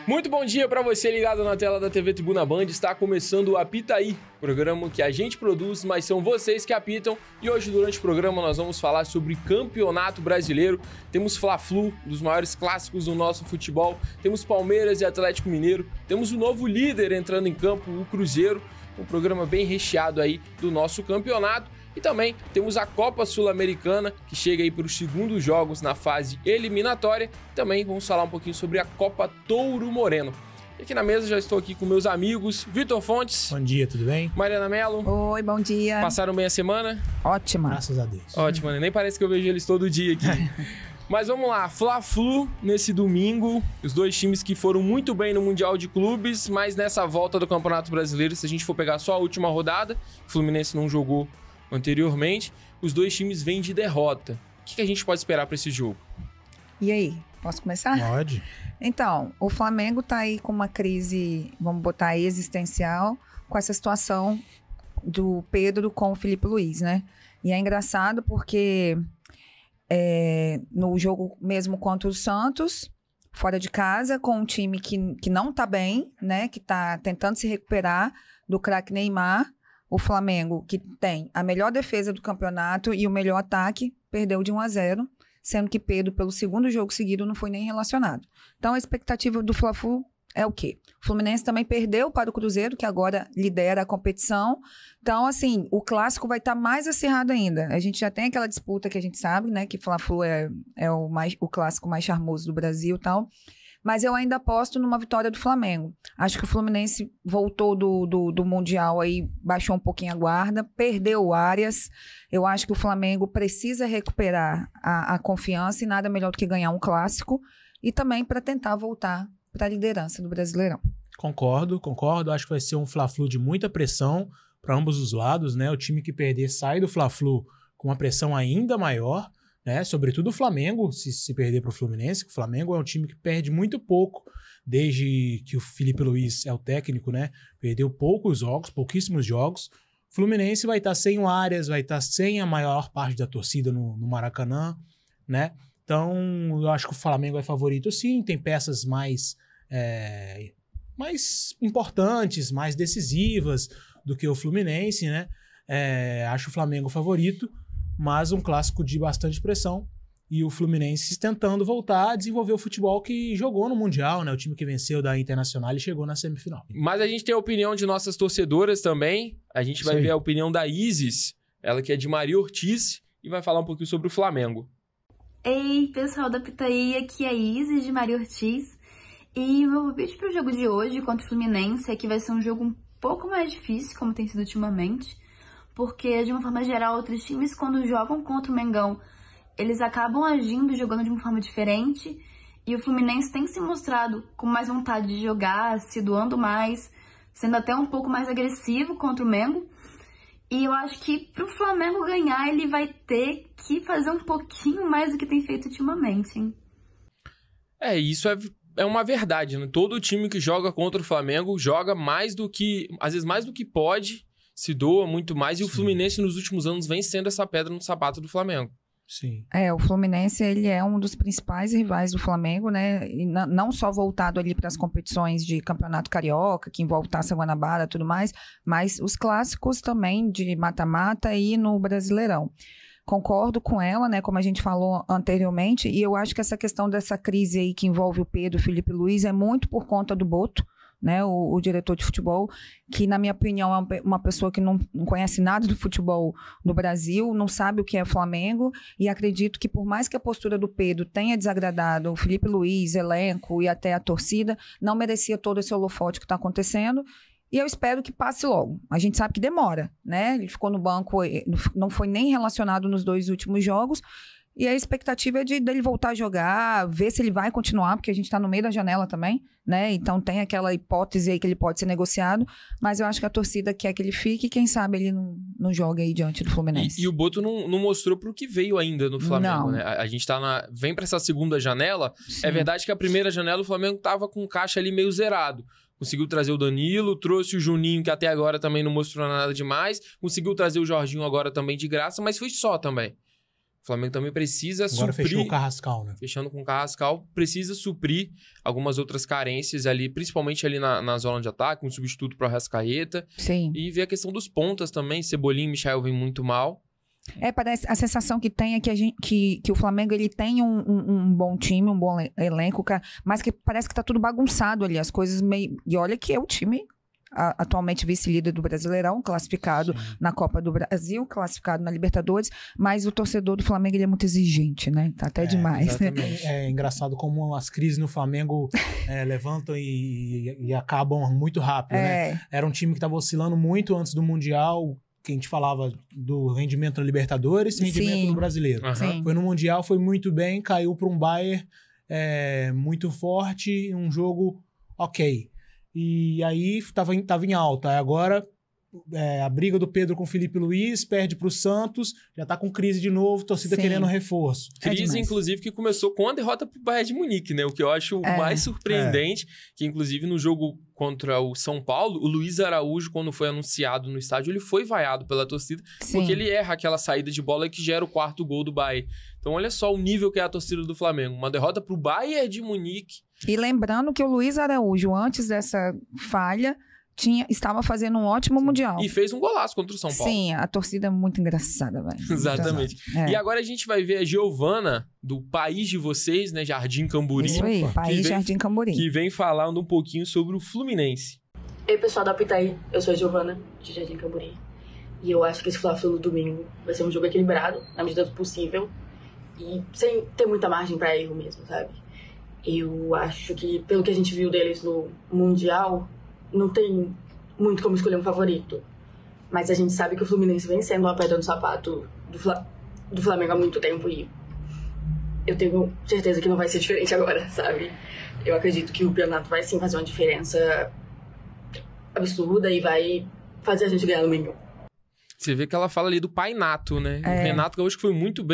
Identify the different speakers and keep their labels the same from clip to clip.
Speaker 1: Muito bom dia para você ligado na tela da TV Tribuna Band. Está começando o Apita Aí, programa que a gente produz, mas são vocês que apitam. E hoje, durante o programa, nós vamos falar sobre Campeonato Brasileiro. Temos Fla-Flu, um dos maiores clássicos do nosso futebol. Temos Palmeiras e Atlético Mineiro. Temos o novo líder entrando em campo, o Cruzeiro. Um programa bem recheado aí do nosso campeonato. E também temos a Copa Sul-Americana, que chega aí para os segundos jogos na fase eliminatória. Também vamos falar um pouquinho sobre a Copa Touro Moreno. E aqui na mesa já estou aqui com meus amigos, Vitor Fontes.
Speaker 2: Bom dia, tudo bem?
Speaker 1: Mariana Mello.
Speaker 3: Oi, bom dia.
Speaker 1: Passaram bem a semana?
Speaker 3: Ótima.
Speaker 2: Graças a Deus.
Speaker 1: Ótima, né? Nem parece que eu vejo eles todo dia aqui. Mas vamos lá, Fla-Flu nesse domingo, os dois times que foram muito bem no Mundial de Clubes, mas nessa volta do Campeonato Brasileiro, se a gente for pegar só a última rodada, o Fluminense não jogou anteriormente, os dois times vêm de derrota. O que a gente pode esperar para esse jogo?
Speaker 3: E aí, posso começar?
Speaker 2: Pode.
Speaker 3: Então, o Flamengo tá aí com uma crise, vamos botar aí, existencial, com essa situação do Pedro com o Felipe Luiz, né? E é engraçado porque no jogo mesmo contra o Santos, fora de casa, com um time que não tá bem, né? Que tá tentando se recuperar do craque Neymar, o Flamengo, que tem a melhor defesa do campeonato e o melhor ataque, perdeu de 1-0, sendo que Pedro, pelo segundo jogo seguido, não foi nem relacionado. Então, a expectativa do Fla-Flu é o quê? O Fluminense também perdeu para o Cruzeiro, que agora lidera a competição. Então, assim, o clássico vai estar mais acirrado ainda. A gente já tem aquela disputa que a gente sabe, né? Que Fla-Flu é o clássico mais charmoso do Brasil e tal. Mas eu ainda aposto numa vitória do Flamengo. Acho que o Fluminense voltou do Mundial aí, baixou um pouquinho a guarda, perdeu o Arias. Eu acho que o Flamengo precisa recuperar a confiança e nada melhor do que ganhar um clássico e também para tentar voltar para a liderança do Brasileirão.
Speaker 2: Concordo. Acho que vai ser um Fla-Flu de muita pressão para ambos os lados, né? O time que perder sai do Fla-Flu com uma pressão ainda maior, né? Sobretudo o Flamengo, se perder para o Fluminense, que o Flamengo é um time que perde muito pouco desde que o Felipe Luiz é o técnico, né? Perdeu pouquíssimos jogos. O Fluminense vai estar sem o Arias, vai estar sem a maior parte da torcida no Maracanã, né? Então, eu acho que o Flamengo é favorito sim, tem peças mais importantes, mais decisivas do que o Fluminense, né? Acho o Flamengo favorito, mas um clássico de bastante pressão e o Fluminense tentando voltar a desenvolver o futebol que jogou no Mundial, né? O time que venceu da Internacional e chegou na semifinal.
Speaker 1: Mas a gente tem a opinião de nossas torcedoras também. A gente vai ver a opinião da Isis, ela que é de Maria Ortiz, e vai falar um pouquinho sobre o Flamengo.
Speaker 4: Ei, pessoal da Pitaí, aqui é a Isis de Maria Ortiz. E o meu palpite para o jogo de hoje contra o Fluminense é que vai ser um jogo um pouco mais difícil, como tem sido ultimamente. Porque, de uma forma geral, outros times, quando jogam contra o Mengão, eles acabam agindo, jogando de uma forma diferente. E o Fluminense tem se mostrado com mais vontade de jogar, se doando mais, sendo até um pouco mais agressivo contra o Mengo. E eu acho que para o Flamengo ganhar, ele vai ter que fazer um pouquinho mais do que tem feito ultimamente, hein?
Speaker 1: Isso é uma verdade, né? Todo time que joga contra o Flamengo joga mais do que, às vezes mais do que pode, se doa muito mais, e o Fluminense nos últimos anos vem sendo essa pedra no sapato do Flamengo.
Speaker 2: Sim.
Speaker 3: O Fluminense, ele é um dos principais rivais do Flamengo, né? E não só voltado ali para as competições de Campeonato Carioca, que envolve Taça Guanabara e tudo mais, mas os clássicos também de mata-mata e no Brasileirão. Concordo com ela, né? Como a gente falou anteriormente, e eu acho que essa questão dessa crise aí que envolve o Pedro e o Felipe Luiz é muito por conta do Boto, né, o diretor de futebol, que na minha opinião é uma pessoa que não conhece nada do futebol no Brasil, não sabe o que é Flamengo, e acredito que por mais que a postura do Pedro tenha desagradado o Felipe Luiz, elenco e até a torcida, não merecia todo esse holofote que está acontecendo, e eu espero que passe logo. A gente sabe que demora, né? Ele ficou no banco, não foi nem relacionado nos 2 últimos jogos, e a expectativa é dele voltar a jogar, ver se ele vai continuar, porque a gente está no meio da janela também, né? Então tem aquela hipótese aí que ele pode ser negociado, mas eu acho que a torcida quer que ele fique e quem sabe ele não joga aí diante do Fluminense.
Speaker 1: E o Boto não mostrou pro que veio ainda no Flamengo, né? A gente vem para essa segunda janela. Sim. É verdade que a primeira janela o Flamengo tava com o caixa ali meio zerado. Conseguiu trazer o Danilo, trouxe o Juninho, que até agora também não mostrou nada demais, conseguiu trazer o Jorginho agora também de graça, mas foi só também. O Flamengo também precisa
Speaker 2: Agora
Speaker 1: suprir...
Speaker 2: fechou o Carrascal, né?
Speaker 1: Fechando com o Carrascal, precisa suprir algumas outras carências ali, principalmente ali na zona de ataque, um substituto para o Arrascaeta.
Speaker 3: Sim.
Speaker 1: E ver a questão dos pontas também, Cebolinha e Michael vêm muito mal.
Speaker 3: Parece, a sensação que tem é que o Flamengo ele tem um bom time, um bom elenco, mas que parece que tá tudo bagunçado ali, as coisas meio... E olha que é o time... atualmente vice-líder do Brasileirão, classificado na Copa do Brasil, classificado na Libertadores, mas o torcedor do Flamengo ele é muito exigente, né? Tá até demais, né?
Speaker 2: É engraçado como as crises no Flamengo levantam e acabam muito rápido, né? Era um time que estava oscilando muito antes do Mundial, que a gente falava do rendimento na Libertadores e rendimento no Brasileiro. Foi no Mundial, foi muito bem, caiu para um Bayern muito forte, um jogo ok. E aí tava em alta. Agora a briga do Pedro com o Felipe Luiz, perde pro Santos, já tá com crise de novo, torcida querendo reforço.
Speaker 1: Crise, inclusive, que começou com a derrota pro Bayern de Munique, né? O que eu acho mais surpreendente, que inclusive no jogo contra o São Paulo, o Luiz Araújo, quando foi anunciado no estádio, ele foi vaiado pela torcida, porque ele erra aquela saída de bola que gera o 4º gol do Bayern. Então olha só o nível que é a torcida do Flamengo. Uma derrota pro Bayern de Munique.
Speaker 3: E lembrando que o Luiz Araújo, antes dessa falha, estava fazendo um ótimo Mundial.
Speaker 1: E fez um golaço contra o São Paulo.
Speaker 3: Sim, a torcida é muito engraçada, velho.
Speaker 1: Exatamente. E agora a gente vai ver a Giovana, do país de vocês, né? Jardim Camburi.
Speaker 3: Isso aí, país Jardim Camburi.
Speaker 1: Que vem falando um pouquinho sobre o Fluminense.
Speaker 5: Ei, pessoal da Pitaí, eu sou a Giovana, de Jardim Camburi. E eu acho que esse Fla-Flu no domingo vai ser um jogo equilibrado, na medida do possível. E sem ter muita margem pra erro mesmo, sabe? Eu acho que, pelo que a gente viu deles no Mundial, não tem muito como escolher um favorito. Mas a gente sabe que o Fluminense vem sendo uma pedra no sapato do Flamengo há muito tempo. E eu tenho certeza que não vai ser diferente agora, sabe? Eu acredito que o campeonato vai sim fazer uma diferença absurda e vai fazer a gente ganhar no Mengão.
Speaker 1: Você vê que ela fala ali do pai Nato, né? O Renato Gaúcho foi muito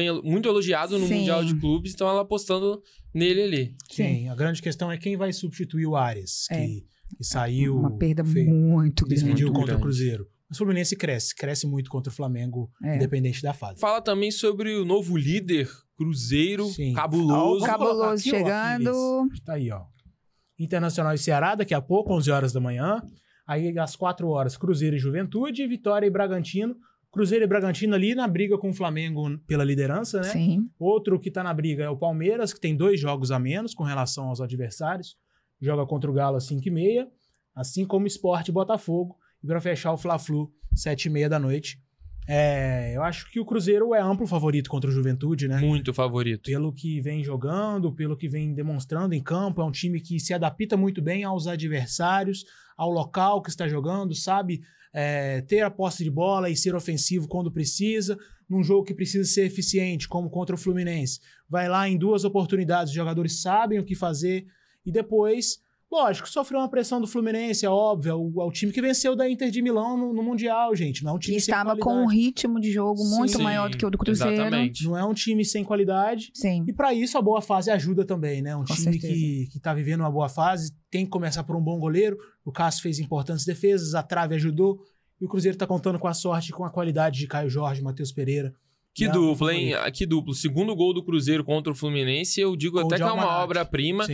Speaker 1: elogiado no Mundial de Clubes, então ela apostando nele ali.
Speaker 2: Sim, a grande questão é quem vai substituir o Ares, que saiu...
Speaker 3: Uma perda muito grande.
Speaker 2: Despediu contra o Cruzeiro. O Fluminense cresce muito contra o Flamengo, independente da fase.
Speaker 1: Fala também sobre o novo líder, Cruzeiro, cabuloso.
Speaker 3: Cabuloso chegando.
Speaker 2: Tá aí, ó. Internacional e Ceará, daqui a pouco, 11 horas da manhã. Aí, às 4 horas, Cruzeiro e Juventude, Vitória e Bragantino. Cruzeiro e Bragantino ali na briga com o Flamengo pela liderança, né?
Speaker 3: Sim.
Speaker 2: Outro que tá na briga é o Palmeiras, que tem 2 jogos a menos com relação aos adversários. Joga contra o Galo às 5h30, assim como o Sport e Botafogo. E para fechar o Fla-Flu, 7h30 da noite. Eu acho que o Cruzeiro é amplo favorito contra o Juventude, né?
Speaker 1: Muito favorito.
Speaker 2: Pelo que vem jogando, pelo que vem demonstrando em campo, é um time que se adapta muito bem aos adversários, ao local que está jogando, sabe ter a posse de bola e ser ofensivo quando precisa, num jogo que precisa ser eficiente, como contra o Fluminense. Vai lá em 2 oportunidades, os jogadores sabem o que fazer e depois... Lógico, sofreu uma pressão do Fluminense, é óbvio. É o time que venceu da Inter de Milão no Mundial, gente. Não é um time sem qualidade.
Speaker 3: Estava com um ritmo de jogo muito maior do que o do Cruzeiro.
Speaker 1: Exatamente.
Speaker 2: Não é um time sem qualidade.
Speaker 3: Sim.
Speaker 2: E para isso a boa fase ajuda também, né? Um time que tá vivendo uma boa fase, tem que começar por um bom goleiro. O Cássio fez importantes defesas, a trave ajudou. E o Cruzeiro tá contando com a sorte, com a qualidade de Caio Jorge, Matheus Pereira.
Speaker 1: Que duplo, hein? Que duplo. Segundo gol do Cruzeiro contra o Fluminense, eu digo até que é uma obra-prima.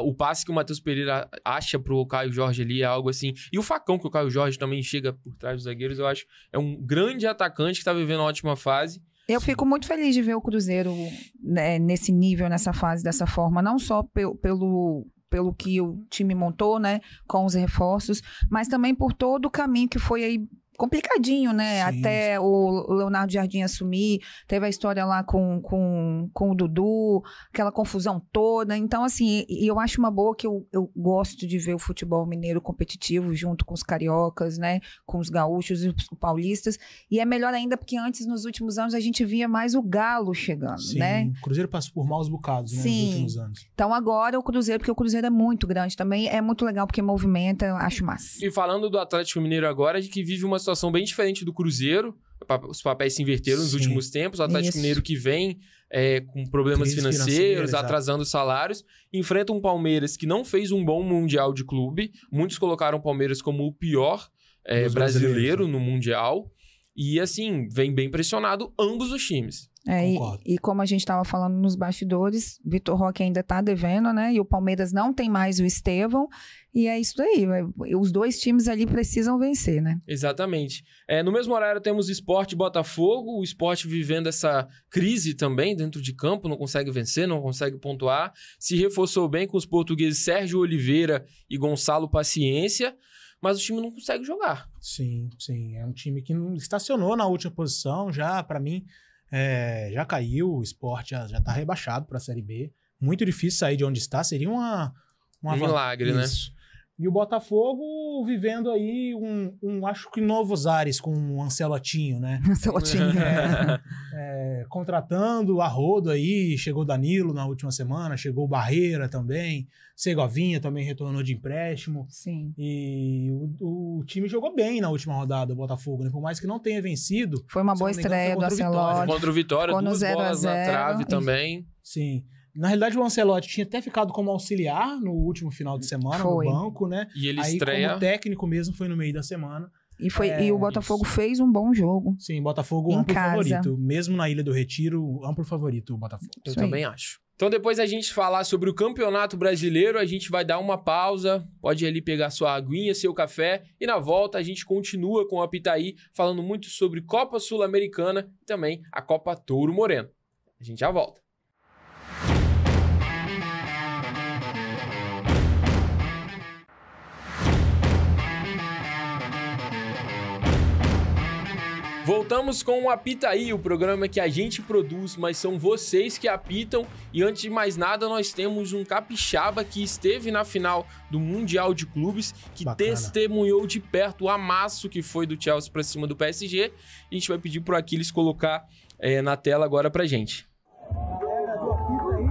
Speaker 1: O passe que o Matheus Pereira acha pro Caio Jorge ali é algo assim. E o facão que o Caio Jorge também chega por trás dos zagueiros, eu acho. É um grande atacante que tá vivendo uma ótima fase.
Speaker 3: Eu fico muito feliz de ver o Cruzeiro nesse nível, nessa fase, dessa forma. Não só pelo que o time montou, né? Com os reforços, mas também por todo o caminho que foi aí complicadinho, né?
Speaker 2: Sim,
Speaker 3: até o Leonardo Jardim assumir, teve a história lá com o Dudu, aquela confusão toda. Então, assim, eu acho uma boa que eu gosto de ver o futebol mineiro competitivo junto com os cariocas, né? Com os gaúchos e os paulistas. E é melhor ainda porque antes, nos últimos anos, a gente via mais o Galo chegando, né?
Speaker 2: O Cruzeiro passou por maus bocados, né? Nos últimos anos.
Speaker 3: Então, agora o Cruzeiro, porque o Cruzeiro é muito grande também, é muito legal porque movimenta, eu acho massa.
Speaker 1: E falando do Atlético Mineiro agora, a gente vive uma situação bem diferente do Cruzeiro. Os papéis se inverteram nos últimos tempos. O Atlético Mineiro que vem com problemas financeiros, atrasando os salários, enfrenta um Palmeiras que não fez um bom Mundial de clube. Muitos colocaram o Palmeiras como o pior brasileiro no Mundial. E, assim, vem bem pressionado ambos os times.
Speaker 3: E como a gente estava falando nos bastidores, Vitor Roque ainda está devendo, né? E o Palmeiras não tem mais o Estevão. E é isso daí. Os dois times ali precisam vencer, né?
Speaker 1: Exatamente. No mesmo horário temos Sport e Botafogo. O Sport vivendo essa crise também dentro de campo. Não consegue vencer, não consegue pontuar. Se reforçou bem com os portugueses Sérgio Oliveira e Gonçalo Paciência. Mas o time não consegue jogar.
Speaker 2: Sim. É um time que não estacionou na última posição. Já, para mim... já caiu, o Sport já tá rebaixado para a Série B. Muito difícil sair de onde está, seria um
Speaker 1: milagre, né?
Speaker 2: E o Botafogo vivendo aí acho que novos ares com o Ancelotinho, né?
Speaker 3: Ancelotinho.
Speaker 2: Contratando a rodo aí, chegou Danilo na última semana, chegou Barreira também, Segovinha também retornou de empréstimo.
Speaker 3: Sim.
Speaker 2: E o time jogou bem na última rodada, o Botafogo, né? Por mais que não tenha vencido.
Speaker 3: Foi uma boa estreia do Ancelotti.
Speaker 1: Contra o Vitória,
Speaker 3: ficou
Speaker 1: 2 bolas na trave também.
Speaker 2: Sim. Na realidade, o Ancelotti tinha até ficado como auxiliar no último final de semana, no banco, né?
Speaker 1: E ele
Speaker 2: aí,
Speaker 1: estreia...
Speaker 2: como técnico mesmo, foi no meio da semana.
Speaker 3: E o Botafogo fez um bom jogo.
Speaker 2: Sim, Botafogo amplo favorito. Mesmo na Ilha do Retiro, amplo favorito o Botafogo.
Speaker 1: Eu também acho. Então, depois da gente falar sobre o Campeonato Brasileiro, a gente vai dar uma pausa. Pode ir ali pegar sua aguinha, seu café. E na volta, a gente continua com a Pitaí, falando muito sobre Copa Sul-Americana e também a Copa Touro Moreno. A gente já volta. Voltamos com o Apitaí, o programa que a gente produz, mas são vocês que apitam. E antes de mais nada, nós temos um capixaba que esteve na final do Mundial de Clubes, que testemunhou de perto o amasso que foi do Chelsea para cima do PSG. A gente vai pedir pro Aquiles colocar na tela agora pra gente.
Speaker 6: Galera do Apitaí,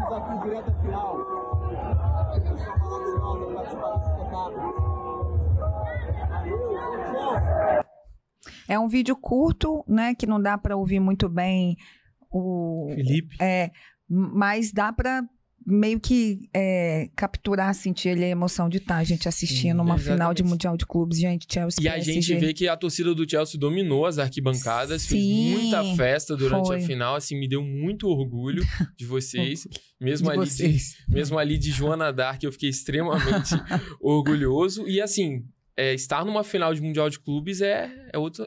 Speaker 6: estamos aqui direto à final. Pessoal maravilhosa participar desse espetáculo.
Speaker 3: É um vídeo curto, né, que não dá para ouvir muito bem o
Speaker 2: Felipe.
Speaker 3: Mas dá para meio que capturar, sentir ali a emoção de estar a gente assistindo uma final de Mundial de Clubes, gente, Chelsea
Speaker 1: e
Speaker 3: PSG.
Speaker 1: A gente vê que a torcida do Chelsea dominou as arquibancadas, fez muita festa durante a final, assim, me deu muito orgulho de vocês, mesmo ali de Joana Dark, eu fiquei extremamente orgulhoso, e assim... estar numa final de Mundial de Clubes é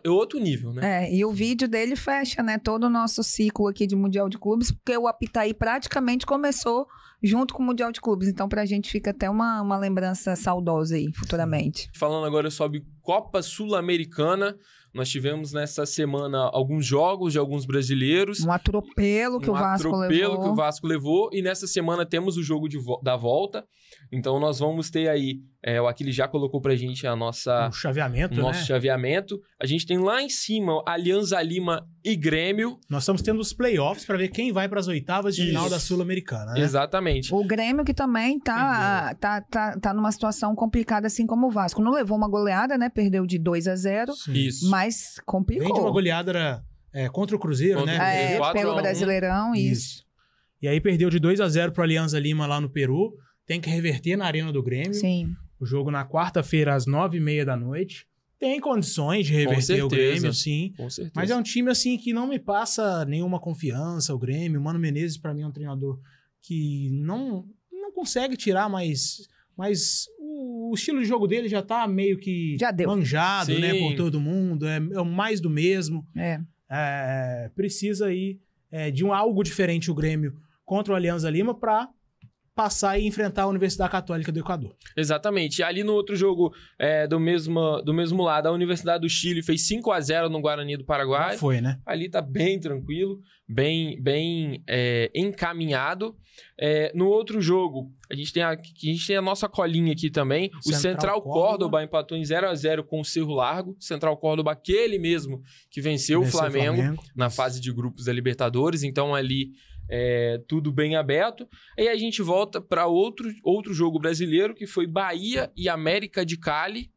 Speaker 1: outro nível, né?
Speaker 3: E o vídeo dele fecha, né, todo o nosso ciclo aqui de Mundial de Clubes, porque o Apitaí praticamente começou junto com o Mundial de Clubes, então pra gente fica até uma lembrança saudosa aí, futuramente.
Speaker 1: Falando agora sobre Copa Sul-Americana, nós tivemos nessa semana alguns jogos de alguns brasileiros.
Speaker 3: Um atropelo que o Vasco levou.
Speaker 1: E nessa semana temos o jogo da volta. Então nós vamos ter aí, o Aquiles já colocou pra gente o nosso chaveamento. A gente tem lá em cima Alianza Lima e Grêmio.
Speaker 2: Nós estamos tendo os playoffs para ver quem vai para as oitavas de final da Sul-Americana, né?
Speaker 1: Exatamente.
Speaker 3: O Grêmio que também tá numa situação complicada, assim como o Vasco. Não levou uma goleada, né? Perdeu de 2-0.
Speaker 1: Isso.
Speaker 3: Mas complicou.
Speaker 2: Vem de uma goleada contra o Cruzeiro, né?
Speaker 3: Pelo Brasileirão, isso.
Speaker 2: E aí perdeu de 2-0 pro Alianza Lima lá no Peru. Tem que reverter na Arena do Grêmio.
Speaker 3: Sim.
Speaker 2: O jogo na quarta-feira, às 9h30 da noite. Tem condições de reverter o Grêmio, sim.
Speaker 1: Com certeza.
Speaker 2: Mas é um time, assim, que não me passa nenhuma confiança, o Grêmio. O Mano Menezes, pra mim, é um treinador que não consegue tirar mais... Mas o estilo de jogo dele já tá meio que manjado,
Speaker 1: sim,
Speaker 2: né, por todo mundo. É mais do mesmo. Precisa aí de algo diferente o Grêmio contra o Alianza Lima pra passar e enfrentar a Universidade Católica do Equador.
Speaker 1: Exatamente. E ali no outro jogo do mesmo lado, a Universidade do Chile fez 5-0 no Guarani do Paraguai.
Speaker 2: Não foi, né?
Speaker 1: Ali tá bem tranquilo, bem encaminhado. No outro jogo, a gente tem a nossa colinha aqui também. O Central Córdoba empatou em 0-0 com o Cerro Largo. Central Córdoba, aquele mesmo que venceu o Flamengo na fase de grupos da Libertadores. Então ali... tudo bem aberto. Aí a gente volta para outro jogo brasileiro, que foi Bahia e América de Cali.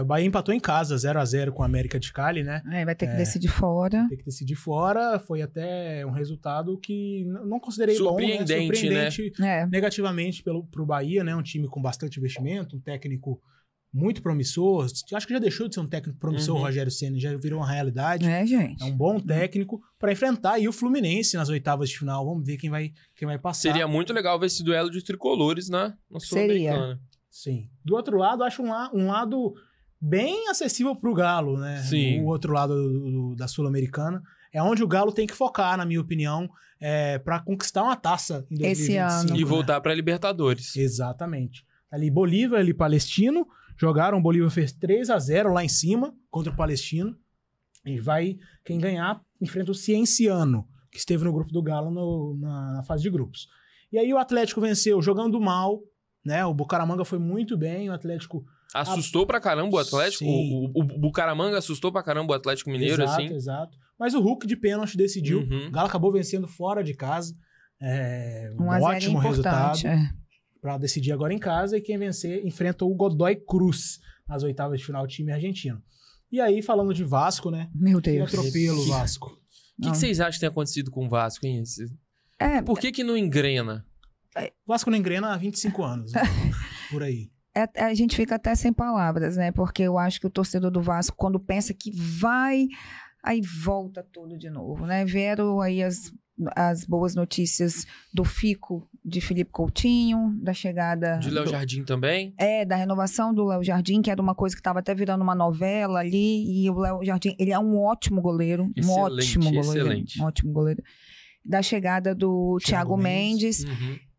Speaker 2: O Bahia empatou em casa, 0-0 com a América de Cali, né?
Speaker 3: Vai ter que decidir fora.
Speaker 2: Tem que decidir fora. Foi até um resultado que não considerei
Speaker 1: surpreendente,
Speaker 2: bom, né? Negativamente pro Bahia, né? Um time com bastante investimento, um técnico muito promissor. Acho que já deixou de ser um técnico promissor, o Rogério Ceni, já virou uma realidade.
Speaker 3: Gente.
Speaker 2: É um bom técnico para enfrentar aí o Fluminense nas oitavas de final. Vamos ver quem vai passar.
Speaker 1: Seria muito legal ver esse duelo de tricolores na Sul-Americana.
Speaker 2: Sim. Do outro lado, acho um lado bem acessível para o Galo, né?
Speaker 1: Sim.
Speaker 2: O outro lado da Sul-Americana. É onde o Galo tem que focar, na minha opinião, para conquistar uma taça em 2025.
Speaker 3: Esse ano.
Speaker 1: E voltar para a Libertadores.
Speaker 2: Exatamente. Ali Bolívar e Palestino jogaram. O Bolívar fez 3-0 lá em cima contra o Palestino. E quem ganhar enfrenta o Cienciano, que esteve no grupo do Galo na fase de grupos. E aí o Atlético venceu jogando mal, né? O Bucaramanga foi muito bem, o Atlético...
Speaker 1: Assustou pra caramba o Atlético? O Bucaramanga assustou pra caramba o Atlético Mineiro,
Speaker 2: exato,
Speaker 1: assim?
Speaker 2: Exato. Mas o Hulk de pênalti decidiu. O Galo acabou vencendo fora de casa. Um ótimo resultado para decidir agora em casa. E quem vencer enfrenta o Godoy Cruz nas oitavas de final, time argentino. E aí, falando de Vasco, né?
Speaker 3: Meu Deus.
Speaker 2: Que atropelo, Vasco.
Speaker 1: O que vocês acham que tem acontecido com o Vasco, hein? Por que não engrena?
Speaker 2: O Vasco não engrena há 25 anos, né? Por aí.
Speaker 3: A gente fica até sem palavras, né? Porque eu acho que o torcedor do Vasco, quando pensa que vai, aí volta tudo de novo, né? Vieram aí as boas notícias do fico de Felipe Coutinho, da chegada...
Speaker 1: De Léo Jardim também?
Speaker 3: Da renovação do Léo Jardim, que era uma coisa que estava até virando uma novela ali, e o Léo Jardim, ele é um ótimo goleiro,
Speaker 1: Excelente.
Speaker 3: Um ótimo goleiro. Da chegada do Thiago Mendes.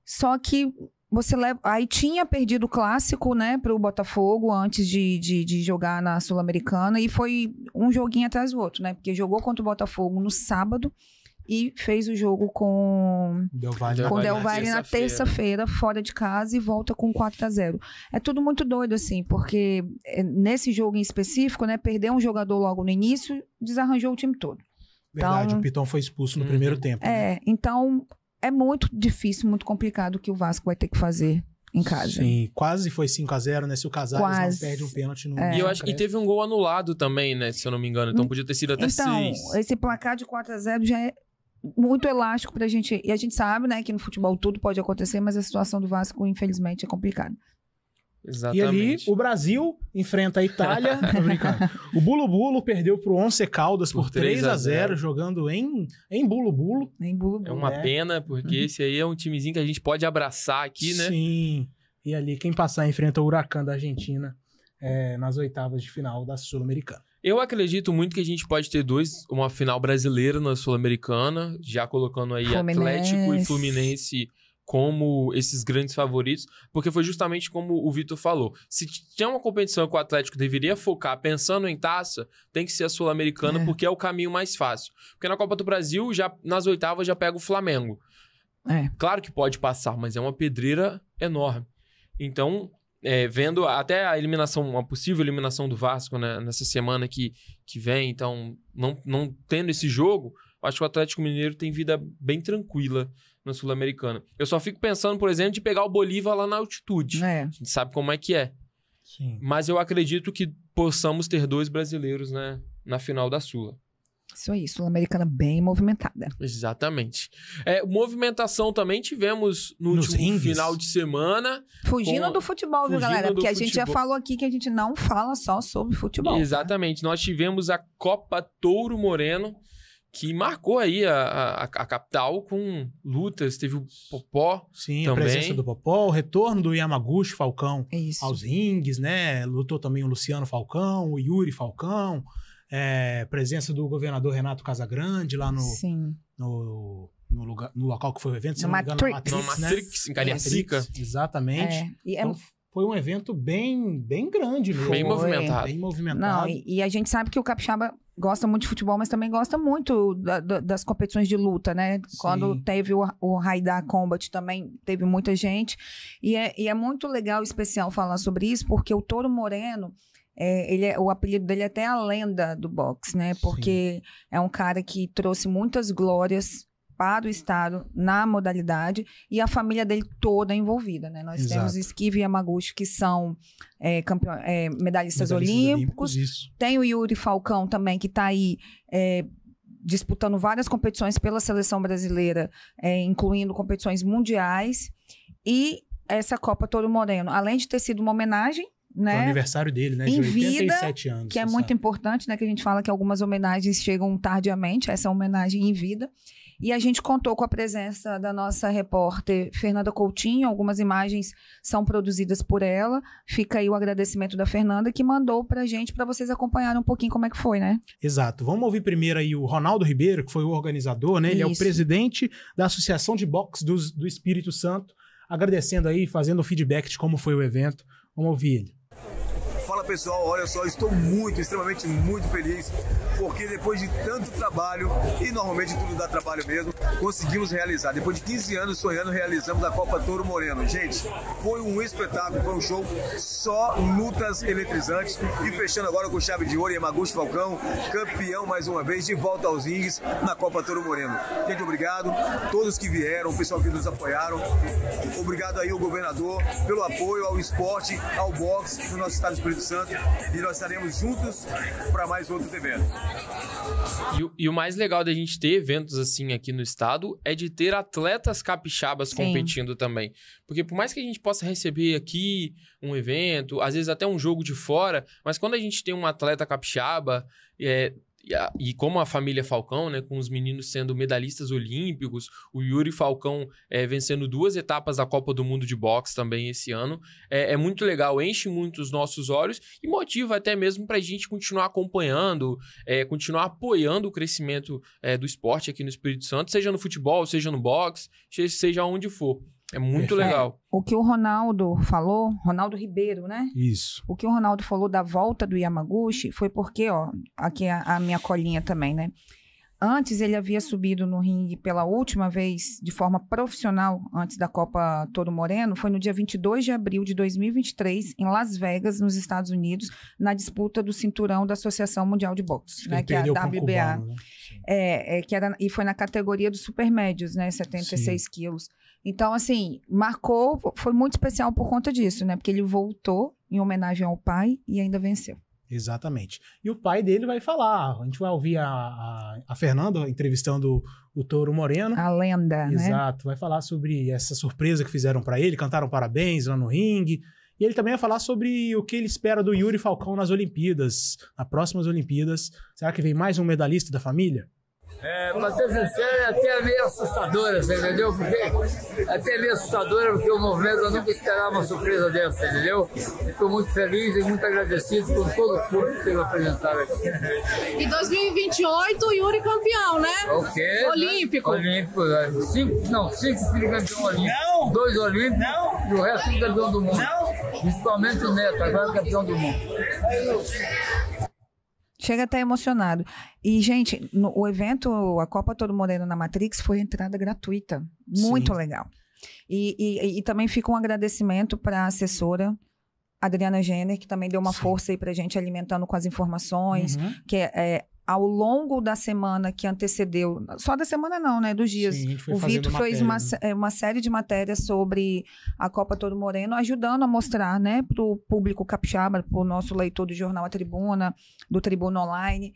Speaker 3: Só que você leva... Aí tinha perdido o clássico, né, pro Botafogo antes de jogar na Sul-Americana, e foi um joguinho atrás do outro, né? Porque jogou contra o Botafogo no sábado e fez o jogo com Del Valle na terça-feira, fora de casa, e volta com 4-0. É tudo muito doido, assim, porque nesse jogo em específico, né, perder um jogador logo no início, desarranjou o time todo.
Speaker 2: Verdade,
Speaker 3: então,
Speaker 2: o Piton foi expulso no primeiro tempo.
Speaker 3: Né? Então... É muito difícil, muito complicado o que o Vasco vai ter que fazer em casa.
Speaker 2: Sim, quase foi 5-0, né? Se o Casares não perde um pênalti no...
Speaker 1: E eu acho que teve um gol anulado também, né? Se eu não me engano. Então podia ter sido até 6.
Speaker 3: Então, esse placar de 4-0 já é muito elástico pra gente. E a gente sabe, né, que no futebol tudo pode acontecer, mas a situação do Vasco, infelizmente, é complicada.
Speaker 1: Exatamente.
Speaker 2: E ali, o Brasil enfrenta a Itália. Tô brincando. O Bulu perdeu pro Once Caldas por 3-0, jogando em Bulu.
Speaker 1: É uma pena, porque esse aí é um timezinho que a gente pode abraçar aqui, né?
Speaker 2: Sim. E ali, quem passar enfrenta o Huracan da Argentina nas oitavas de final da Sul-Americana.
Speaker 1: Eu acredito muito que a gente pode ter uma final brasileira na Sul-Americana, já colocando aí Atlético e Fluminense como esses grandes favoritos, porque foi justamente como o Vitor falou. Se tinha uma competição que o Atlético deveria focar pensando em taça, tem que ser a Sul-Americana, porque é o caminho mais fácil. Porque na Copa do Brasil, nas oitavas, já pega o Flamengo. Claro que pode passar, mas é uma pedreira enorme. Então, vendo até uma possível eliminação do Vasco, né, nessa semana que vem, então, não tendo esse jogo, acho que o Atlético Mineiro tem vida bem tranquila na Sul-Americana. Eu só fico pensando, por exemplo, de pegar o Bolívar lá na altitude. A gente sabe como é que é.
Speaker 2: Sim.
Speaker 1: Mas eu acredito que possamos ter 2 brasileiros, né, na final da Sula.
Speaker 3: Isso aí, Sul-Americana bem movimentada.
Speaker 1: Exatamente. Movimentação também tivemos no último final de semana.
Speaker 3: Fugindo do futebol, viu, galera? Porque a gente já falou aqui que a gente não fala só sobre futebol.
Speaker 1: Exatamente. Tá? Nós tivemos a Copa Touro Moreno, que marcou aí a capital com lutas. Teve o Popó.
Speaker 2: Sim,
Speaker 1: também.
Speaker 2: A presença do Popó, o retorno do Yamaguchi Falcão aos rings, né? Lutou também o Luciano Falcão, o Yuri Falcão. Presença do governador Renato Casagrande lá no local que foi o evento.
Speaker 3: No Matrix.
Speaker 1: No Matrix, em Cariacica.
Speaker 2: Exatamente. Então, foi um evento bem grande mesmo.
Speaker 1: Bem movimentado.
Speaker 2: Bem movimentado.
Speaker 3: Não, e a gente sabe que o capixaba gosta muito de futebol, mas também gosta muito das competições de luta, né? Sim. Quando teve o Raidar Combat também teve muita gente. E é muito legal e especial falar sobre isso, porque o Touro Moreno, o apelido dele é até a lenda do boxe, né? Porque é um cara que trouxe muitas glórias para o estado na modalidade e a família dele toda envolvida, né? Nós temos Esquive e Yamaguchi, que são medalhistas olímpicos. Tem o Yuri Falcão também, que está aí disputando várias competições pela seleção brasileira, incluindo competições mundiais. E essa Copa Touro Moreno, além de ter sido uma homenagem né?
Speaker 2: O aniversário dele, né?
Speaker 3: Em
Speaker 2: De 87
Speaker 3: vida,
Speaker 2: anos.
Speaker 3: que é muito importante, né? Que a gente fala que algumas homenagens chegam tardiamente, essa é uma homenagem em vida. E a gente contou com a presença da nossa repórter Fernanda Coutinho, algumas imagens são produzidas por ela. Fica aí o agradecimento da Fernanda, que mandou pra gente, pra vocês acompanharem um pouquinho como é que foi, né?
Speaker 2: Exato. Vamos ouvir primeiro aí o Ronaldo Ribeiro, que foi o organizador, né? Ele é o
Speaker 3: Isso.
Speaker 2: presidente da Associação de Boxe do Espírito Santo, agradecendo aí, fazendo o feedback de como foi o evento. Vamos ouvir ele.
Speaker 6: Fala pessoal, olha só, estou extremamente muito feliz, porque depois de tanto trabalho, e normalmente tudo dá trabalho mesmo, conseguimos realizar. Depois de 15 anos sonhando, realizamos a Copa Touro Moreno. Gente, foi um espetáculo, foi um show, só lutas eletrizantes, e fechando agora com chave de ouro, Yamaguchi Falcão, campeão mais uma vez, de volta aos rings na Copa Touro Moreno. Gente, obrigado, todos que vieram, o pessoal que nos apoiaram, obrigado aí ao governador pelo apoio ao esporte, ao boxe no nosso estado do Espírito Santo, e nós estaremos juntos para mais outros eventos.
Speaker 1: E o mais legal da gente ter eventos assim aqui no estado é de ter atletas capixabas
Speaker 3: Sim.
Speaker 1: competindo também. Porque por mais que a gente possa receber aqui um evento, às vezes até um jogo de fora, mas quando a gente tem um atleta capixaba, e como a família Falcão, né, com os meninos sendo medalhistas olímpicos, o Yuri Falcão vencendo 2 etapas da Copa do Mundo de boxe também esse ano, é muito legal, enche muito os nossos olhos e motiva até mesmo para a gente continuar acompanhando, continuar apoiando o crescimento do esporte aqui no Espírito Santo, seja no futebol, seja no boxe, seja onde for. É muito legal.
Speaker 3: O que o Ronaldo falou, Ronaldo Ribeiro, né?
Speaker 2: Isso.
Speaker 3: O que o Ronaldo falou da volta do Yamaguchi foi porque, ó, aqui a minha colinha também, né? Antes ele havia subido no ringue pela última vez de forma profissional, antes da Copa Touro Moreno, foi no dia 22 de abril de 2023, em Las Vegas, nos Estados Unidos, na disputa do cinturão da Associação Mundial de Boxe, né? Que é a
Speaker 2: perdeu pro
Speaker 3: WBA.
Speaker 2: cubano, né?
Speaker 3: E foi na categoria dos supermédios, né? 76 quilos. Então, assim, marcou, foi muito especial por conta disso, né? Porque ele voltou em homenagem ao pai e ainda venceu.
Speaker 2: Exatamente. E o pai dele vai falar. A gente vai ouvir a Fernanda entrevistando o Touro Moreno.
Speaker 3: A lenda, né?
Speaker 2: Exato. Vai falar sobre essa surpresa que fizeram para ele, cantaram parabéns lá no ringue. E ele também vai falar sobre o que ele espera do Yuri Falcão nas Olimpíadas, nas próximas Olimpíadas. Será que vem mais um medalhista da família?
Speaker 7: Pra ser sincero, é até meio assustadora, você entendeu? Até meio assustadora, porque o movimento eu nunca esperava uma surpresa dessa, entendeu? Estou muito feliz e muito agradecido por todo o público que me apresentaram aqui.
Speaker 8: Em 2028, o Yuri campeão, né?
Speaker 7: O quê?
Speaker 8: Olímpico.
Speaker 7: Olímpico. 5 filhos campeão olímpico.
Speaker 6: Não!
Speaker 7: 2 olímpicos e o resto tudo campeão do mundo. Principalmente o Neto, agora campeão do mundo.
Speaker 3: Chega até emocionado. E, gente, o evento, a Copa Touro Moreno na Matrix, foi entrada gratuita. Muito legal. E também fica um agradecimento para a assessora Adriana Jenner, que também deu uma força aí pra gente, alimentando com as informações, que ao longo da semana que antecedeu, só da semana não, né, dos dias,
Speaker 2: Sim, a gente foi
Speaker 3: o Vitor
Speaker 2: fazendo
Speaker 3: fez uma série de matérias sobre a Copa Touro Moreno, ajudando a mostrar, né, pro público capixaba, pro nosso leitor do jornal A Tribuna, do Tribuna Online,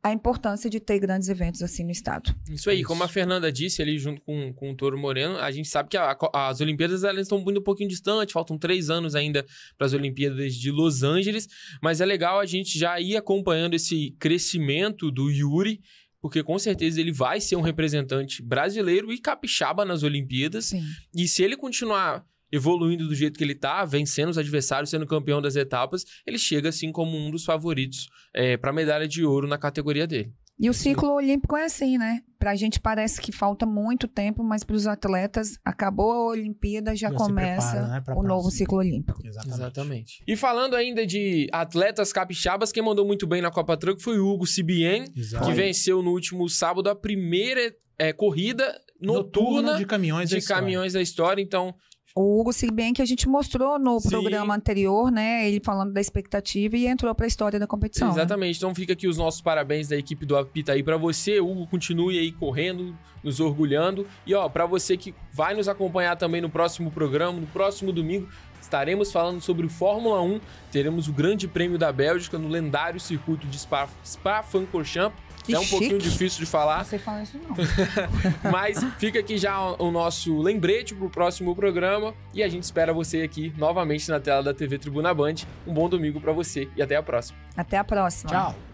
Speaker 3: a importância de ter grandes eventos assim no estado.
Speaker 1: Isso aí, como a Fernanda disse ali junto com o Touro Moreno, a gente sabe que as Olimpíadas elas estão indo um pouquinho distante, faltam 3 anos ainda para as Olimpíadas de Los Angeles, mas é legal a gente já ir acompanhando esse crescimento do Yuri, porque com certeza ele vai ser um representante brasileiro e capixaba nas Olimpíadas.
Speaker 3: Sim.
Speaker 1: E se ele continuar evoluindo do jeito que ele tá, vencendo os adversários, sendo campeão das etapas, ele chega assim como um dos favoritos para medalha de ouro na categoria dele.
Speaker 3: E o ciclo olímpico é assim, né? Pra gente parece que falta muito tempo, mas para os atletas, acabou a Olimpíada, já começa
Speaker 2: prepara, né,
Speaker 3: o novo ciclo olímpico.
Speaker 1: Exatamente. E falando ainda de atletas capixabas, quem mandou muito bem na Copa Truck foi o Hugo Cibien, que venceu no último sábado a primeira corrida noturna
Speaker 2: de caminhões
Speaker 1: da história. Então,
Speaker 3: o Hugo Cibien, que a gente mostrou no programa anterior, né? Ele falando da expectativa e entrou para a história da competição.
Speaker 1: Exatamente. Né? Então fica aqui os nossos parabéns da equipe do Apitaí para você. Hugo, continue aí correndo, nos orgulhando. E ó, para você que vai nos acompanhar também no próximo programa, no próximo domingo, estaremos falando sobre o Fórmula 1. Teremos o Grande Prêmio da Bélgica no lendário circuito de Spa-Francorchamps, É um pouquinho difícil de falar.
Speaker 3: Não sei falar isso, não.
Speaker 1: Mas fica aqui já o nosso lembrete pro próximo programa e a gente espera você aqui novamente na tela da TV Tribuna Band. Um bom domingo pra você e até a próxima.
Speaker 3: Até a próxima.
Speaker 2: Tchau.